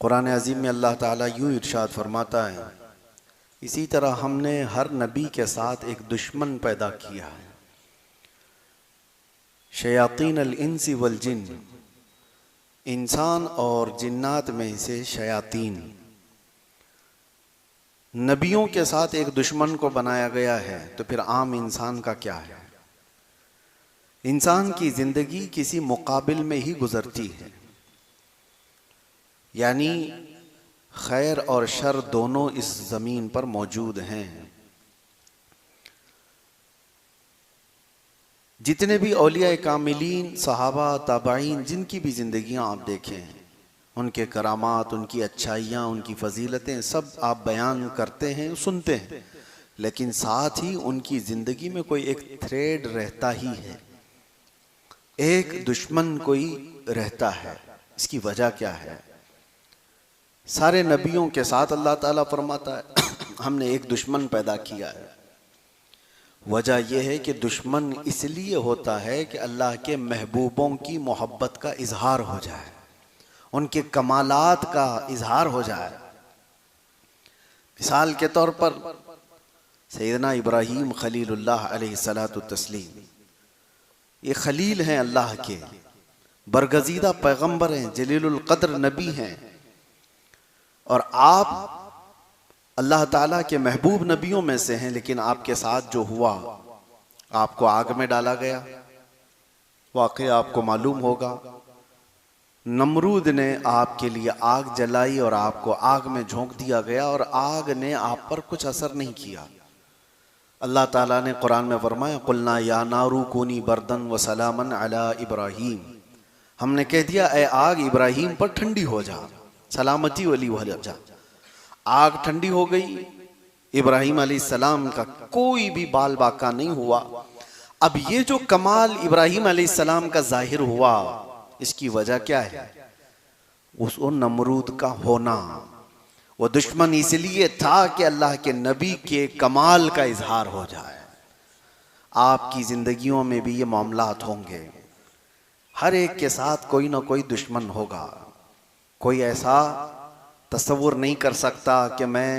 कुरान अज़ीम में अल्लाह ताला यूँ इरशाद फरमाता है, इसी तरह हमने हर नबी के साथ एक दुश्मन पैदा किया है। शयातीन अल इंसी वल जिन, इंसान और जिन्नात में से शयातीन, नबियों के साथ एक दुश्मन को बनाया गया है। तो फिर आम इंसान का क्या है? इंसान की जिंदगी किसी मुकाबिल में ही गुजरती है, यानी खैर और शर दोनों इस जमीन पर मौजूद हैं। जितने भी औलिया कामिलीन, सहाबा, ताबाईन, जिनकी भी जिंदगियां आप देखें, उनके करामात, उनकी अच्छाइयाँ, उनकी फजीलतें सब आप बयान करते हैं, सुनते हैं, लेकिन साथ ही उनकी जिंदगी में कोई एक थ्रेड रहता ही है, एक दुश्मन कोई रहता है। इसकी वजह क्या है? सारे नबियों के साथ अल्लाह ताला फरमाता है हमने एक दुश्मन पैदा किया है। वजह यह है कि दुश्मन इसलिए होता है कि अल्लाह के महबूबों की मोहब्बत का इजहार हो जाए, उनके कमालात का इजहार हो जाए। मिसाल के तौर पर सैयदना इब्राहीम खलीलुल्लाह अलैहिस्सलातु तस्लीम, ये खलील हैं अल्लाह के, बरगजीदा पैगंबर हैं, जलीलुल कद्र नबी हैं, और आप अल्लाह ताला के महबूब नबियों में से हैं। लेकिन आपके साथ जो हुआ, आपको आग में डाला गया। वाकई आपको मालूम होगा, नमरूद ने आपके लिए आग जलाई और आपको आग में झोंक दिया गया, और आग ने आप पर कुछ असर नहीं किया। अल्लाह ताला ने कुरान में फरमाया, कुलना या नारू कूनी बर्दन व सलामन अला इब्राहीम, हमने कह दिया ए आग इब्राहीम पर ठंडी हो जा, सलामती वाली हो जा। आग ठंडी हो गई, इब्राहीम अलैहिस्सलाम का कोई भी बाल बाका नहीं हुआ। अब ये जो कमाल इब्राहीम अलैहिस्सलाम का जाहिर हुआ, इसकी वजह क्या है? उस नमरूद का होना। वो दुश्मन इसलिए था कि अल्लाह के नबी के कमाल का इजहार हो जाए। आपकी जिंदगियों में भी ये मामलात होंगे, हर एक के साथ कोई ना कोई दुश्मन होगा। कोई ऐसा तस्वुर नहीं कर सकता कि मैं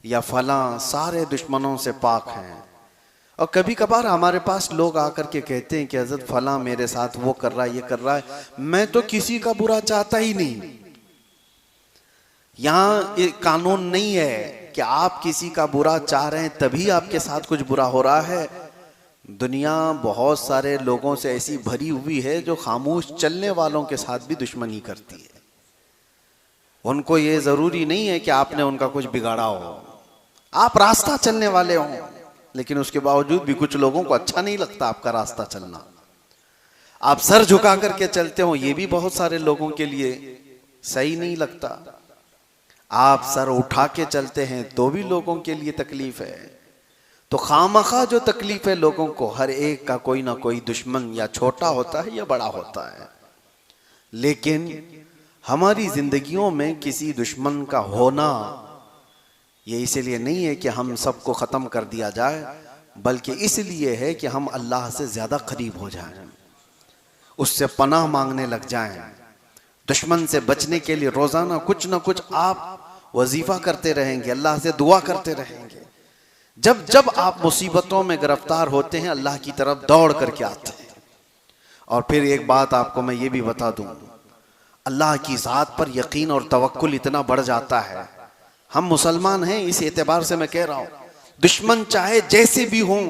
या फला सारे दुश्मनों से पाक हैं। और कभी कभार हमारे पास लोग आकर के कहते हैं कि हज़रत फला मेरे साथ वो कर रहा है, ये कर रहा है, मैं तो किसी का बुरा चाहता ही नहीं। यहाँ ये कानून नहीं है कि आप किसी का बुरा चाह रहे हैं तभी आपके साथ कुछ बुरा हो रहा है। दुनिया बहुत सारे लोगों से ऐसी भरी हुई है जो खामोश चलने वालों के साथ भी दुश्मनी करती है। उनको ये जरूरी नहीं है कि आपने उनका कुछ बिगाड़ा हो, आप रास्ता चलने वाले हो, लेकिन उसके बावजूद भी कुछ लोगों को अच्छा नहीं लगता आपका रास्ता चलना। आप सर झुका करके चलते हो, ये भी बहुत सारे लोगों के लिए सही नहीं लगता। आप सर उठा के चलते हैं तो भी लोगों के लिए तकलीफ है। तो खामखा जो तकलीफ है लोगों को, हर एक का कोई ना कोई दुश्मन या छोटा होता है या बड़ा होता है। लेकिन हमारी जिंदगियों में किसी दुश्मन का होना ये इसलिए नहीं है कि हम सबको ख़त्म कर दिया जाए, बल्कि इसलिए है कि हम अल्लाह से ज़्यादा करीब हो जाएं, उससे पनाह मांगने लग जाएं। दुश्मन से बचने के लिए रोज़ाना कुछ ना कुछ आप वजीफ़ा करते रहेंगे, अल्लाह से दुआ करते रहेंगे। जब जब आप मुसीबतों में गिरफ्तार होते हैं, अल्लाह की तरफ दौड़ करके आते हैं। और फिर एक बात आपको मैं ये भी बता दूँ, अल्लाह की ज़ात पर यकीन और तवक्कुल इतना बढ़ जाता है। हम मुसलमान हैं, इस एतबार से मैं कह रहा हूँ, दुश्मन चाहे जैसे भी हों,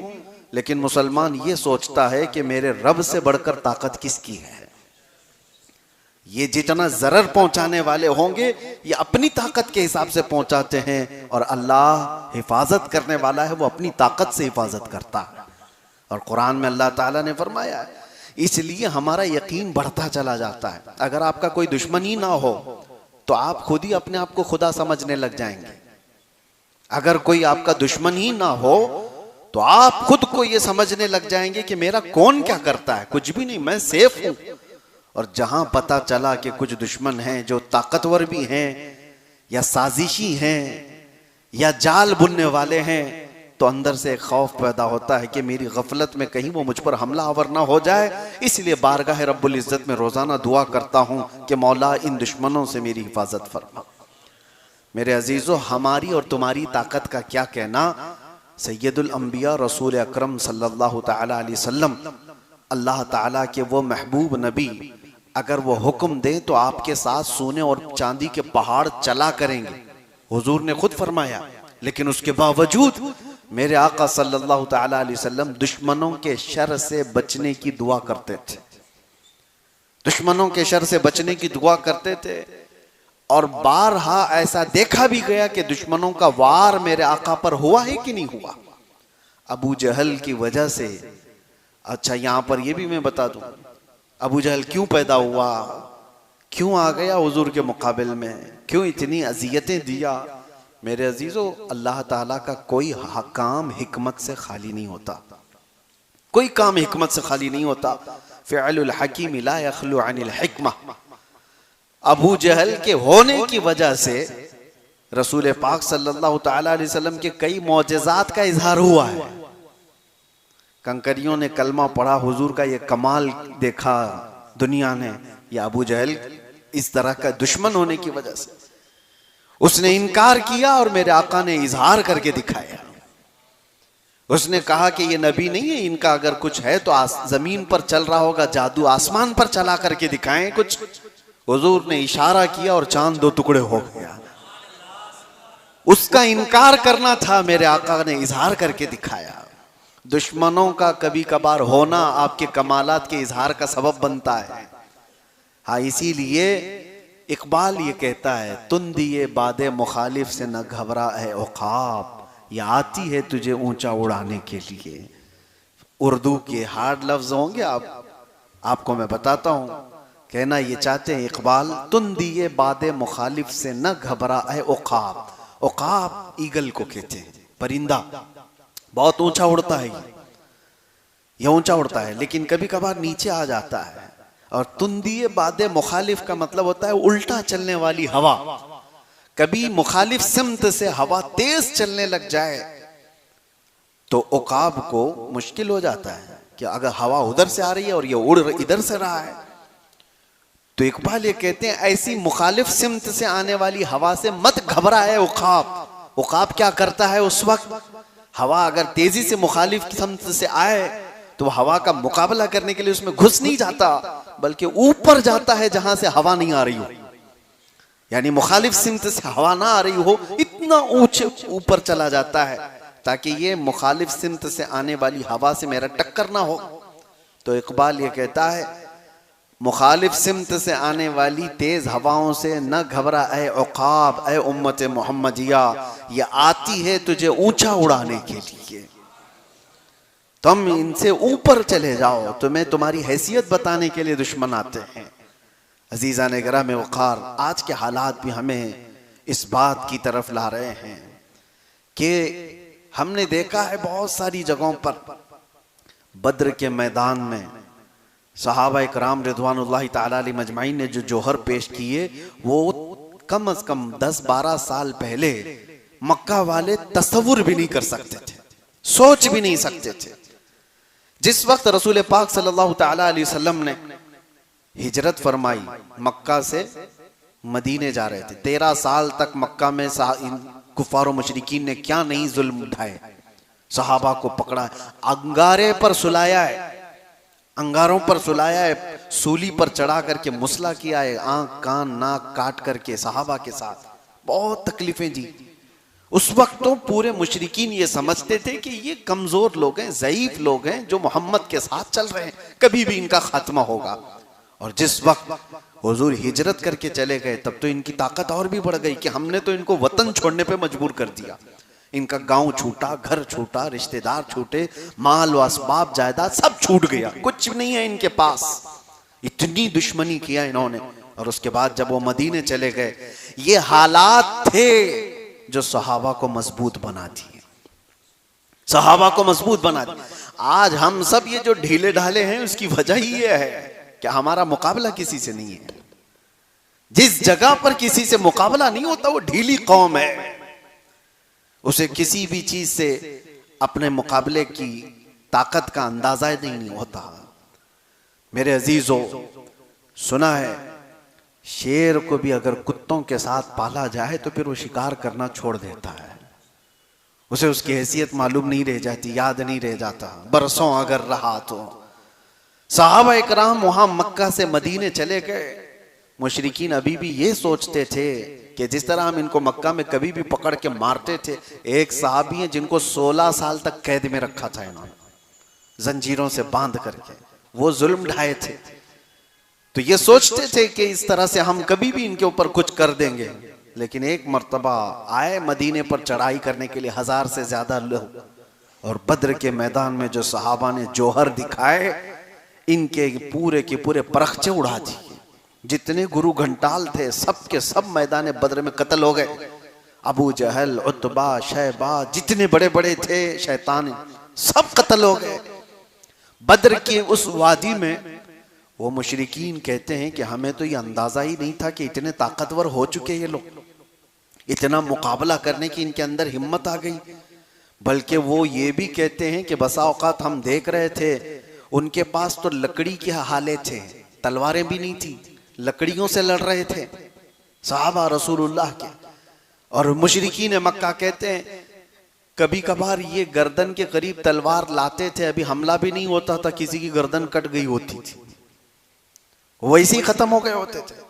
लेकिन मुसलमान ये सोचता है कि मेरे रब से बढ़कर ताकत किसकी है। ये जितना जरर पहुंचाने वाले होंगे ये अपनी ताकत के हिसाब से पहुंचाते हैं, और अल्लाह हिफाजत करने वाला है, वो अपनी ताकत से हिफाजत करता है। और कुरान में अल्लाह ताला ने फरमाया है, इसलिए हमारा यकीन बढ़ता चला जाता है। अगर आपका कोई दुश्मन ही ना हो तो आप खुद ही अपने आप को खुदा समझने लग जाएंगे। अगर कोई आपका दुश्मन ही ना हो तो आप खुद को ये समझने लग जाएंगे कि मेरा कौन क्या करता है, कुछ भी नहीं, मैं सेफ हूं। और जहां पता चला कि कुछ दुश्मन हैं जो ताकतवर भी हैं या साजिशी हैं या जाल बुनने वाले हैं, तो अंदर से एक खौफ पैदा होता है कि मेरी गफलत में कहीं वो मुझ पर हमला आवर ना हो जाए। इसलिए बारगाह रब्बुल इज्जत में रोजाना दुआ करता हूं कि मौला इन दुश्मनों से मेरी हिफाजत फरमा। मेरे अजीजों, हमारी और तुम्हारी ताकत का क्या कहना। सैयदुल अंबिया रसूल अकरम सल्लल्लाहु तआला अलैहि वसल्लम, अल्लाह ताला के वो महबूब नबी, अगर वो हुक्म दें तो आपके साथ सोने और चांदी के पहाड़ चला करेंगे। हुजूर ने खुद फरमाया, लेकिन उसके बावजूद मेरे आका सल्लल्लाहु तआला अलैहि वसल्लम दुश्मनों के शर से बचने की दुआ करते थे। दुश्मनों के शर से बचने की दुआ करते थे। और बारहा ऐसा देखा भी गया कि दुश्मनों का वार मेरे आका पर हुआ है कि नहीं हुआ। अबू जहल की वजह से, अच्छा यहां पर यह भी मैं बता दूं, अबू जहल क्यों पैदा हुआ, क्यों आ गया हुजूर के मुकाबिल में, क्यों इतनी अजियतें दिया। मेरे अजीजों, अल्लाह ताला का कोई काम हिकमत से खाली नहीं होता। कोई काम हिकमत से खाली नहीं होता। फ़िअलुल हकीम ला यखलु अनिल हिकमा। अबू जहल के होने की वजह से रसूल पाक सल्लल्लाहु तआला अलैहि वसल्लम के कई मौजज़ात का इजहार हुआ है। कंकरियों ने कलमा पढ़ा, हुजूर का ये कमाल देखा दुनिया ने। या अबू जहल इस तरह का दुश्मन होने की वजह से उसने इनकार किया और मेरे आका ने इजहार करके दिखाया। उसने कहा कि ये नबी नहीं है, इनका अगर कुछ है तो जमीन पर चल रहा होगा जादू, आसमान पर चला करके दिखाएं कुछ। हुजूर ने इशारा किया और चांद दो टुकड़े हो गया। उसका इनकार करना था, मेरे आका ने इजहार करके दिखाया। दुश्मनों का कभी कभार होना आपके कमालात के इजहार का सबब बनता है। हाँ, इसीलिए इकबाल ये कहता है, तुन दिए बादे मुखालिफ से न घबरा है औकाब, ये आती है तुझे ऊंचा उड़ाने के लिए। उर्दू के हार्ड लफ्ज होंगे, आपको मैं बताता हूं। कहना ये चाहते हैं इकबाल, तुन दिए बादे मुखालिफ से न घबरा है औकाब। औकाब ईगल को कहते हैं, परिंदा बहुत ऊंचा उड़ता है। ये ऊंचा उड़ता है लेकिन कभी कभार नीचे आ जाता है। और तुंदिए बादे मुखालिफ का मतलब होता है उल्टा चलने वाली हवा। कभी मुखालिफ सिमत से हवा तेज चलने लग जाए तो उकाब को मुश्किल हो जाता है कि अगर हवा उधर से आ रही है और ये उड़ इधर से रहा है। तो इकबाल ये कहते हैं, ऐसी मुखालिफ सिमत से आने वाली हवा से मत घबराए उकाब। उकाब क्या करता है उस वक्त, हवा अगर तेजी से मुखालिफ सिमत से आए तो हवा का मुकाबला करने के लिए उसमें घुस नहीं जाता, बल्कि ऊपर जाता है जहां से हवा नहीं आ रही हो। यानी मुखालिफ सिमत से हवा ना आ रही हो, इतना ऊंचे ऊपर चला जाता है ताकि ये मुखालिफ सिमत से आने वाली हवा से मेरा टक्कर ना हो। तो इकबाल ये कहता है, मुखालिफ सिमत से आने वाली तेज हवाओं से न घबरा ए औकाब, ए उम्मत मोहम्मदिया, ये आती है तुझे ऊंचा उड़ाने के लिए। तुम इनसे ऊपर चले जाओ, तुम्हें तुम्हारी हैसियत बताने के लिए दुश्मन आते हैं। अजीजा ने गिराम वक़ार, आज के हालात भी हमें इस बात की तरफ ला रहे हैं कि हमने देखा है बहुत सारी जगहों पर बद्र के मैदान में सहाबा इकराम रिज़वानुल्लाहि ताला अलैहिम अजमाइन ने जो जोहर पेश किए, वो कम से कम 10-12 साल पहले मक्का वाले तसव्वुर भी नहीं कर सकते थे, सोच भी नहीं सकते थे। जिस वक्त रसूल पाक सल्लल्लाहु ताला अलैहि वसल्लम ने हिजरत फरमाई, मक्का से मदीने जा रहे थे। 13 साल तक मक्का में कुफार मुशरिकीन ने क्या नहीं जुल्म उठाए, सहाबा को पकड़ा, अंगारे पर सुलाया है, अंगारों पर सुलाया है, सूली पर चढ़ा करके मुसला किया है, आंख कान नाक काट करके सहाबा के साथ बहुत तकलीफें दी। उस वक्त तो पूरे मुशरिकीन ये समझते थे कि ये कमजोर लोग हैं, ज़ईफ लोग हैं जो मोहम्मद के साथ चल रहे हैं, कभी भी इनका खात्मा होगा। और जिस वक्त हुजूर हिजरत करके चले गए, तब तो इनकी ताकत और भी बढ़ गई कि हमने तो इनको वतन छोड़ने पे मजबूर कर दिया। इनका गांव छूटा, घर छूटा, रिश्तेदार छूटे, माल व असबाब जायदाद सब छूट गया, कुछ नहीं है इनके पास। इतनी दुश्मनी किया इन्होंने। और उसके बाद जब वो मदीने चले गए, ये हालात थे जो सहाबा को मजबूत बना दिए, सहाबा को मजबूत बना दिए। आज हम सब ये जो ढीले ढाले हैं, उसकी वजह ही ये है कि हमारा मुकाबला किसी से नहीं है। जिस जगह पर किसी से मुकाबला नहीं होता वो ढीली कौम है। उसे किसी भी चीज से अपने मुकाबले की ताकत का अंदाजा ही नहीं होता। मेरे अजीजों, सुना है शेर को भी अगर कुत्तों के साथ पाला जाए तो फिर वो शिकार करना छोड़ देता है, उसे उसकी हैसियत मालूम नहीं रह जाती, याद नहीं रह जाता, बरसों अगर रहा तो। सहाबा इकराम वहां मक्का से मदीने चले गए। मुशरिकीन अभी भी ये सोचते थे कि जिस तरह हम इनको मक्का में कभी भी पकड़ के मारते थे, एक साहबी हैं जिनको 16 साल तक कैद में रखा था इन्होंने, जंजीरों से बांध करके, वो जुल्म ढाए थे। तो ये सोचते थे कि इस तरह से हम कभी भी इनके ऊपर कुछ कर देंगे। लेकिन एक मर्तबा आए मदीने पर चढ़ाई करने के लिए 1000 से ज्यादा लोग, और बद्र के मैदान में जो सहाबा ने जोहर दिखाए, इनके पूरे के पूरे परखचे उड़ा दिए। जितने गुरु घंटाल थे सब के सब मैदान बद्र में कत्ल हो गए। अबू जहल, उतबा, शैबा, जितने बड़े बड़े थे शैतान, सब कत्ल हो गए। बद्र के उस वादी में वो मुशरिकीन कहते हैं कि हमें तो ये अंदाजा ही नहीं था कि इतने ताकतवर हो चुके ये लोग, इतना मुकाबला करने की इनके अंदर हिम्मत आ गई। बल्कि वो ये भी कहते हैं कि बसा औकात हम देख रहे थे उनके पास तो लकड़ी के हाले थे, तलवारें भी नहीं थी, लकड़ियों से लड़ रहे थे सहाबा रसूलुल्लाह के। और मुशरिकीन मक्का कहते हैं कभी कभार ये गर्दन के करीब तलवार लाते थे, अभी हमला भी नहीं होता था, किसी की गर्दन कट गई होती थी, वैसे ही खत्म हो गए होते थे।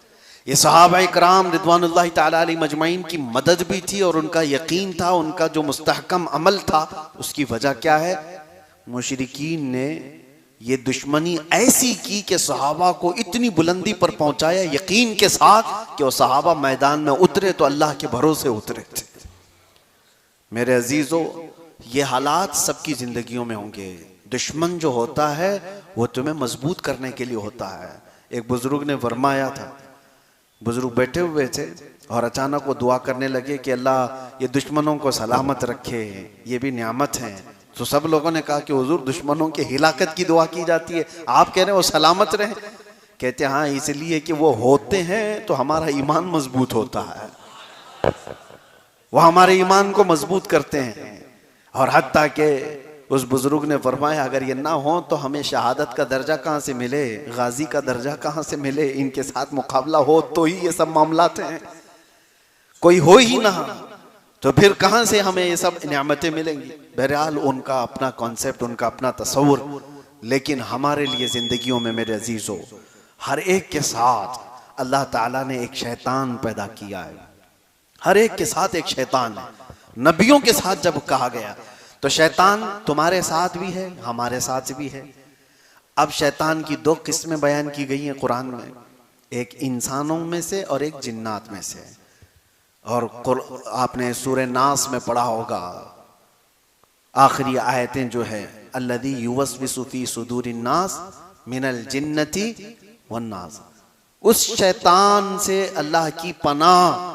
ये सहाबा इकराम रिदवानुल्लाह ताला अलैहि मजमाइन की मदद भी थी और उनका यकीन था, उनका जो मुस्तहकम अमल था। उसकी वजह क्या है? मुशरिकीन ने ये दुश्मनी ऐसी की कि सहाबा को इतनी बुलंदी पर पहुंचाया, यकीन के साथ कि वो सहाबा मैदान में उतरे तो अल्लाह के भरोसे उतरे थे। मेरे अजीजों, ये हालात सबकी जिंदगियों में होंगे। दुश्मन जो होता है वो तुम्हें मजबूत करने के लिए होता है। एक बुजुर्ग ने फरमाया था, बुजुर्ग बैठे हुए थे और अचानक वो दुआ करने लगे कि अल्लाह ये दुश्मनों को सलामत रखे, ये भी नियामत है। तो सब लोगों ने कहा कि हुजूर दुश्मनों की हिलाकत की दुआ की जाती है, आप कह रहे हैं वो सलामत रहे? कहते हाँ, इसलिए कि वो होते हैं तो हमारा ईमान मजबूत होता है, वो हमारे ईमान को मजबूत करते हैं। और हत्ता के उस बुजुर्ग ने फरमाया अगर ये ना हो तो हमें शहादत का दर्जा कहाँ से मिले, गाजी का दर्जा कहाँ से मिले? इनके साथ मुकाबला हो तो ही ये सब मामलात हैं, कोई हो ही ना तो फिर कहाँ से हमें ये सब नियामतें मिलेंगी? बहरहाल उनका अपना कॉन्सेप्ट, उनका अपना तस्वुर। लेकिन हमारे लिए जिंदगियों में मेरे अजीजों, हर एक के साथ अल्लाह ताला ने एक शैतान पैदा किया है, हर एक के साथ एक शैतान है। नबियों के साथ जब कहा गया तो शैतान तुम्हारे साथ भी है, हमारे साथ भी है। अब शैतान की 2 किस्में बयान की गई हैं कुरान में, एक इंसानों में से और एक जिन्नात में से। और आपने सूरह नास में पढ़ा होगा, आखिरी आयतें जो है अल्लज़ी युवस्विसु फी सुदूरिन नास मिनल जिन्नति वन्नास, उस शैतान से अल्लाह की पनाह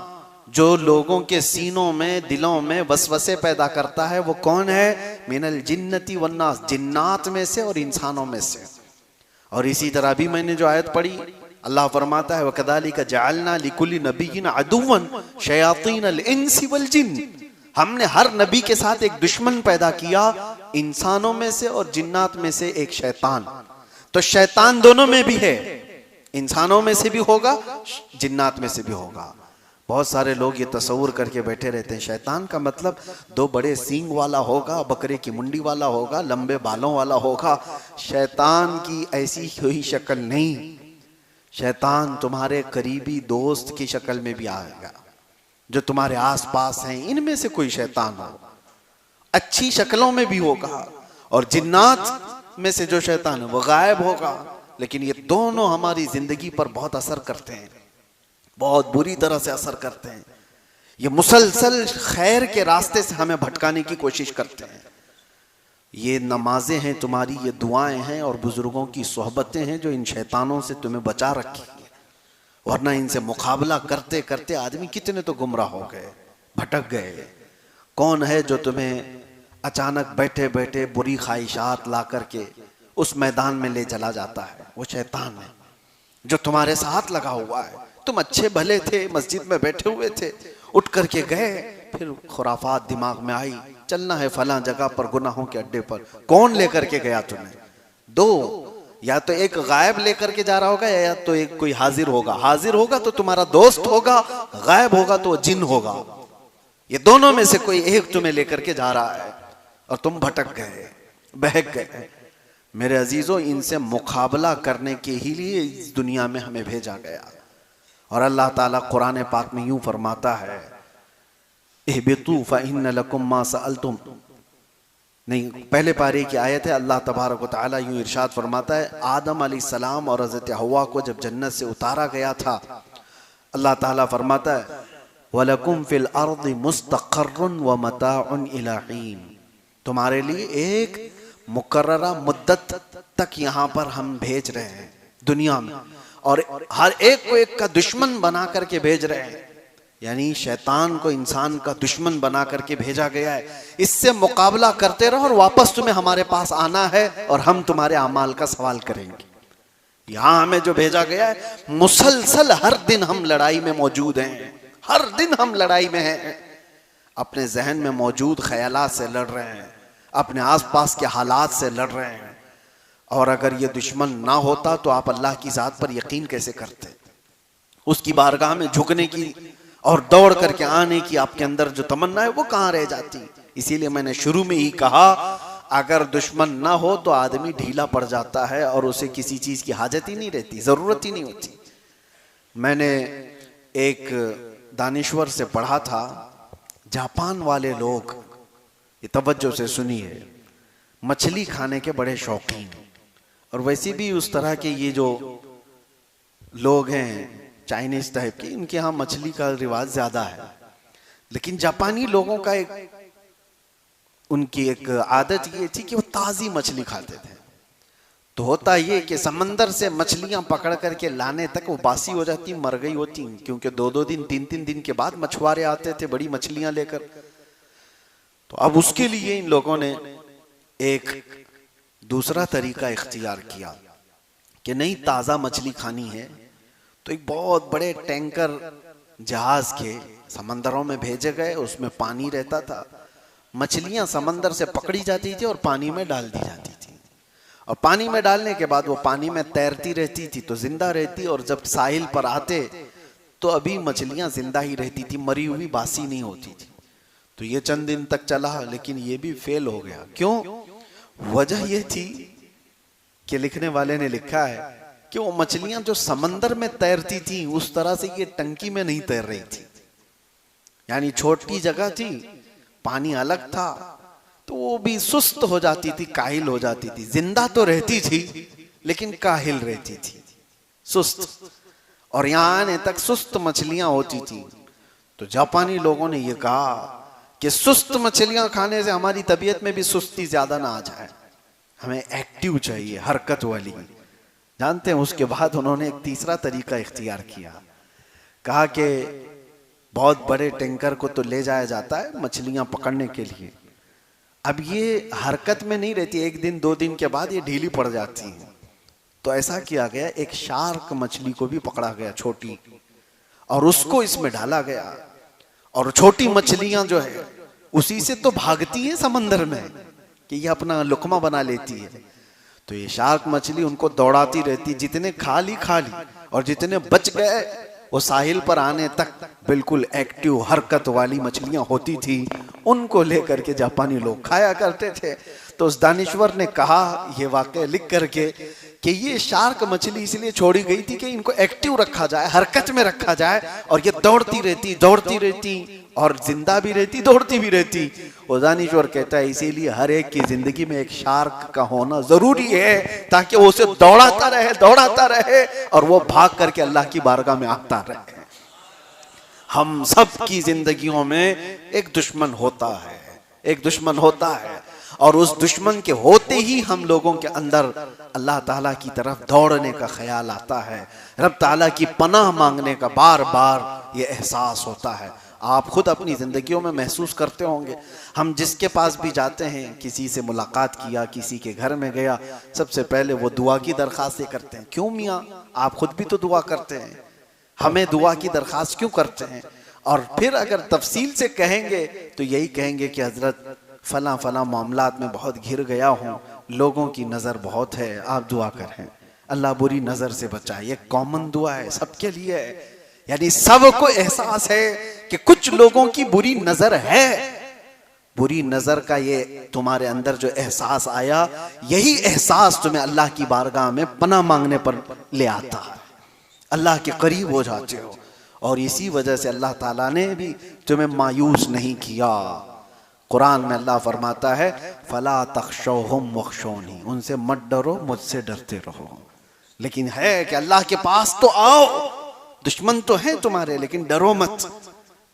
जो लोगों के सीनों में, दिलों में वसवसे पैदा करता है। वो कौन है? मिनल जिन्नति वन्नास, जिन्नात में से और इंसानों में से। और इसी तरह भी मैंने जो आयत पढ़ी, अल्लाह फरमाता है वकदालिका जअलना लिकुल्लि नबिय्यिन अदुव्वन शयातीनल इंसि वल जिन्न, हमने हर नबी के साथ एक दुश्मन पैदा किया, इंसानों में से और जिन्नात में से एक शैतान। तो शैतान दोनों में भी है, इंसानों में से भी होगा, जिन्नात में से भी होगा। बहुत सारे लोग ये तस्वुर करके बैठे रहते हैं शैतान का मतलब 2 बड़े सींग वाला होगा, बकरे की मुंडी वाला होगा, लंबे बालों वाला होगा। शैतान की ऐसी कोई शक्ल नहीं, शैतान तुम्हारे करीबी दोस्त की शक्ल में भी आएगा, जो तुम्हारे आसपास हैं, इनमें से कोई शैतान हो, अच्छी शक्लों में भी होगा। और जिन्नात में से जो शैतान है वो गायब होगा। लेकिन ये दोनों हमारी जिंदगी पर बहुत असर करते हैं, बहुत बुरी तरह से असर करते हैं। ये मुसलसल खैर के रास्ते से हमें भटकाने की कोशिश करते हैं। ये नमाजें हैं तुम्हारी, ये दुआएं हैं और बुजुर्गों की सोहबतें हैं जो इन शैतानों से तुम्हें बचा रखेंगे। वरना इनसे मुकाबला करते करते आदमी कितने तो गुमराह हो गए, भटक गए। कौन है जो तुम्हें अचानक बैठे बैठे बुरी ख्वाहिशात ला करके उस मैदान में ले चला जाता है? वो शैतान है जो तुम्हारे साथ लगा हुआ है। तुम अच्छे भले थे, मस्जिद में बैठे हुए थे, उठ करके गए, फिर खुराफात दिमाग में आई, चलना है फलां जगह पर गुनाहों के अड्डे पर। कौन लेकर के गया तुम्हें? दो, या तो एक गायब लेकर के जा रहा होगा या तो एक कोई हाजिर होगा। हाजिर होगा तो तुम्हारा दोस्त होगा, गायब होगा तो जिन होगा। ये दोनों में से कोई एक तुम्हें लेकर के जा रहा है और तुम भटक गए, बहक गए। मेरे अजीजों, इनसे मुकाबला करने के ही लिए इस दुनिया में हमें भेजा गया। और अल्लाह ताला कुरान पाक में यूं फरमाता है, इहबितू फइन्न लकुम मा सअलतुम। नहीं, पहले पारे की आयत है। अल्लाह तबारक व तआला यूं इरशाद फरमाता है, आदम अलैहिस्सलाम और हज़रत हव्वा को जब जन्नत से उतारा गया था, अल्लाह ताला फरमाता है, वलकुम फिल अर्दि मुस्तक़र्रुन व मताउन इला हीन। तुम्हारे लिए एक मुकर्ररा मुद्दत तक यहाँ पर हम भेज रहे हैं दुनिया में, और हर एक को एक का दुश्मन बना करके भेज रहे हैं। यानी शैतान को इंसान का दुश्मन बना करके भेजा गया है। इससे मुकाबला करते रहो और वापस तुम्हें हमारे पास आना है और हम तुम्हारे अमाल का सवाल करेंगे। यहाँ हमें जो भेजा गया है, मुसलसल हर दिन हम लड़ाई में मौजूद हैं, हर दिन हम लड़ाई में हैं। अपने जहन में मौजूद ख्यालात से लड़ रहे हैं, अपने आसपास के हालात से लड़ रहे हैं। और अगर ये दुश्मन ना होता तो आप अल्लाह की ज़ात पर यकीन कैसे करते? उसकी बारगाह में झुकने की और दौड़ करके आने की आपके अंदर जो तमन्ना है वो कहाँ रह जाती? इसीलिए मैंने शुरू में ही कहा, अगर दुश्मन ना हो तो आदमी ढीला पड़ जाता है और उसे किसी चीज़ की हाजत ही नहीं रहती, ज़रूरत ही नहीं होती। मैंने एक दानिश्वर से पढ़ा था, जापान वाले लोग, ये तवज्जो से सुनिए, मछली खाने के बड़े शौकीन। और वैसे भी उस तरह के ये जो लोग हैं चाइनीज टाइप के, इनके यहाँ मछली का रिवाज ज्यादा है। लेकिन जापानी लोगों का उनकी एक आदत ये थी कि वो ताज़ी मछली खाते थे। तो होता ये कि समंदर से मछलियां पकड़ करके लाने तक वो बासी हो जाती, मर गई होती, क्योंकि 2-2 दिन 3-3 दिन के बाद मछुआरे आते थे बड़ी मछलियां लेकर। तो अब उसके लिए इन लोगों ने एक दूसरा तरीका इख्तियार किया कि नहीं, ताज़ा मछली खानी है तो एक बहुत बड़े टैंकर जहाज के समंदरों में भेजे गए। उसमें पानी रहता था, मछलियां समंदर से पकड़ी जाती थी और पानी में डाल दी जाती थी। और पानी में डालने के बाद वो पानी में तैरती रहती थी तो जिंदा रहती, और जब साहिल पर आते तो अभी मछलियां जिंदा ही रहती थी, मरी हुई बासी नहीं होती थी। तो ये चंद दिन तक चला, लेकिन ये भी फेल हो गया। क्यों? वजह ये थी कि लिखने वाले ने लिखा है कि वो मछलियां जो समंदर में तैरती थी उस तरह से ये टंकी में नहीं तैर रही थी। यानी छोटी जगह थी, पानी अलग था, तो वो भी सुस्त हो जाती थी, काहिल हो जाती थी। जिंदा तो रहती थी लेकिन काहिल रहती थी, सुस्त। और यहाँ आने तक सुस्त मछलियां होती थी। तो जापानी लोगों ने ये कहा कि सुस्त मछलियां खाने से हमारी तबीयत में भी सुस्ती ज्यादा ना आ जाए, हमें एक्टिव चाहिए, हरकत वाली। जानते हैं, उसके बाद उन्होंने एक तीसरा तरीका इख्तियार किया। कहा कि बहुत बड़े टैंकर को तो ले जाया जाता है मछलियां पकड़ने के लिए, अब ये हरकत में नहीं रहती, 1 दिन 2 दिन के बाद ये ढीली पड़ जाती है। तो ऐसा किया गया, एक शार्क मछली को भी पकड़ा गया छोटी, और उसको इसमें डाला गया। और छोटी मछलियां जो है उसी से तो भागती है समंदर में कि ये अपना लुकमा बना लेती है। तो ये शार्क मछली उनको दौड़ाती रहती, जितने खा ली, और जितने बच गए वो साहिल पर आने तक बिल्कुल एक्टिव हरकत वाली मछलियां होती थी। उनको लेकर के जापानी लोग खाया करते थे। तो उस दानिश्वर ने कहा ये वाकया लिख करके कि ये शार्क मछली इसलिए छोड़ी गई थी कि इनको एक्टिव रखा जाए, हरकत में रखा जाए, और ये दौड़ती रहती और जिंदा भी रहती, दौड़ती भी रहती। वो दानिश्वर कहता है इसीलिए हर एक की जिंदगी में एक शार्क का होना जरूरी है, ताकि वो उसे दौड़ाता रहे और वो भाग करके अल्लाह की बारगाह में आता रहे। हम सब की जिंदगियों में एक दुश्मन होता है, और उस दुश्मन के होते ही हम लोगों के अंदर अल्लाह ताला की तरफ दौड़ने का ख्याल आता है, रब ताला की पनाह मांगने का बार बार ये एहसास होता है। आप खुद अपनी ज़िंदगियों में महसूस करते होंगे। हम जिसके पास भी जाते हैं, किसी से मुलाकात किया, किसी के घर में गया, सबसे पहले वो दुआ की दरख्वास्त करते हैं। क्यों मियाँ, आप खुद भी तो दुआ करते हैं, हमें दुआ की दरख्वास्त क्यों करते हैं? और फिर अगर तफसील से कहेंगे तो यही कहेंगे कि हजरत फला फला मामलात में बहुत घिर गया हूँ, लोगों की नज़र बहुत है, आप दुआ करें अल्लाह बुरी नज़र से बचाए। ये कॉमन दुआ है, सबके लिए है। यानी सबको एहसास है कि कुछ लोगों की बुरी नज़र है। बुरी नज़र का ये तुम्हारे अंदर जो एहसास आया, यही एहसास तुम्हें अल्लाह की बारगाह में पनाह मांगने पर ले आता है, अल्लाह के करीब हो जाते हो। और इसी वजह से अल्लाह ताला ने भी तुम्हें मायूस नहीं किया। कुरान में अल्लाह फरमाता है फला तख्शौहुम वख्शौनी, उनसे मत डरो, मुझसे डरते रहो। लेकिन है कि अल्लाह के पास तो आओ, दुश्मन तो है तुम्हारे, लेकिन डरो मत।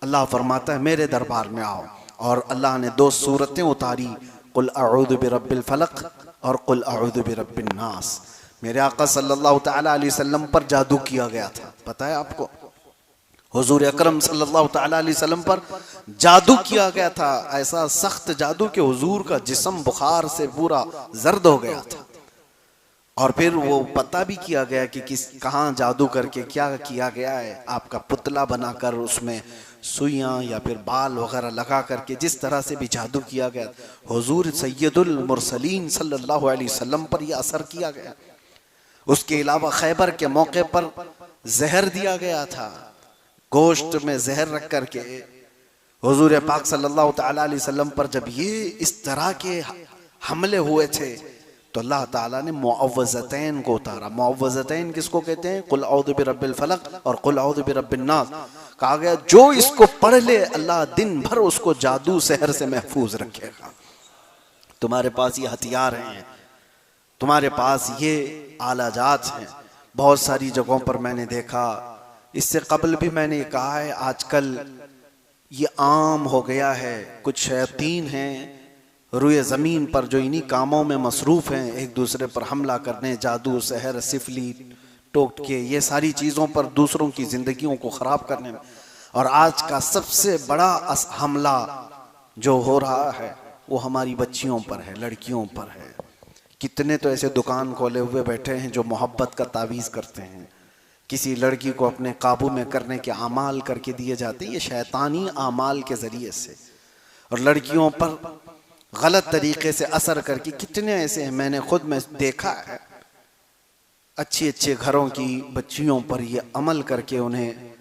अल्लाह फरमाता है मेरे दरबार में आओ। और अल्लाह ने 2 सूरतें उतारी, कुल अऊज़ु बिरब्बिल फलक और कुल अऊज़ु बिरब्बिन नास। मेरे आका सल्लल्लाहु तआला अलैहि वसल्लम पर जादू किया गया था, पता है आपको? हुजूर अकरम सल्लल्लाहु तआला अलैहि वसल्लम पर जादू किया गया था, ऐसा सख्त जादू कि हुजूर का जिस्म बुखार से पूरा जर्द हो गया था। और फिर वो पता भी किया गया कि किस कहाँ जादू करके क्या किया गया है। आपका पुतला बनाकर उसमें सुइयां या फिर बाल वगैरह लगा करके जिस तरह से भी जादू किया गया, हुजूर सैयदुल मुरसलीन सल्लल्लाहु अलैहि वसल्लम पर यह असर किया गया। उसके अलावा खैबर के मौके पर जहर दिया गया था, गोश्त में जहर रख करके। हुजूर पाक सल्लल्लाहु तआला अलैहि वसल्लम पर जब ये इस तरह के हमले हुए थे तो अल्लाह ताला ने मुअव्वज़तैन को उतारा। मुअव्वज़तैन किसको कहते हैं? कुल औज़ु बिरब्बिल फलक और कुल औज़ु बिरब्बिन नास। कहा गया जो इसको पढ़ ले अल्लाह दिन भर उसको जादू सहर से महफूज रखेगा। तुम्हारे पास ये हथियार हैं, तुम्हारे पास ये आलाजात हैं। बहुत सारी जगहों पर मैंने देखा, इससे कबल भी मैंने कहा है, आजकल ये आम हो गया है। कुछ शैतान हैं रुए ज़मीन पर जो इन्हीं कामों में मसरूफ़ हैं, एक दूसरे पर हमला करने, जादू सहर सिफली टोटके, ये सारी चीज़ों पर दूसरों की ज़िंदगियों को ख़राब करने में। और आज का सबसे बड़ा हमला जो हो रहा है वो हमारी बच्चियों पर है, लड़कियों पर है। कितने तो ऐसे दुकान खोले हुए बैठे हैं जो मोहब्बत का तावीज़ करते हैं, किसी लड़की को अपने काबू में करने के आमाल करके दिए जाते हैं, ये शैतानी आमाल के ज़रिए से। और लड़कियों पर गलत तरीके से असर करके कितने ऐसे हैं, मैंने खुद में देखा है। अच्छे अच्छे घरों की बच्चियों पर ये अमल करके उन्हें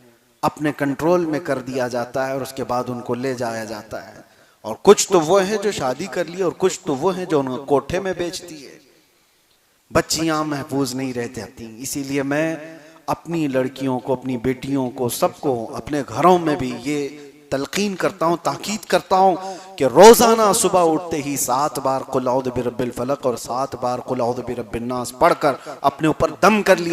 अपने कंट्रोल में कर दिया जाता है और उसके बाद उनको ले जाया जाता है। और कुछ तो वो है जो शादी कर ली और कुछ तो वो है जो उनको कोठे में बेचती है। बच्चियां महफूज नहीं रह जाती। इसीलिए मैं अपनी लड़कियों को, अपनी बेटियों को, सबको अपने घरों में भी ये तलकीन करता हूँ, ताकीद करता हूँ कि रोज़ाना सुबह उठते ही 7 बार कुल औज़ु बिरब्बिल फलक और 7 बार कुल औज़ु बिरब्बिन नास पढ़कर अपने ऊपर दम कर लिया।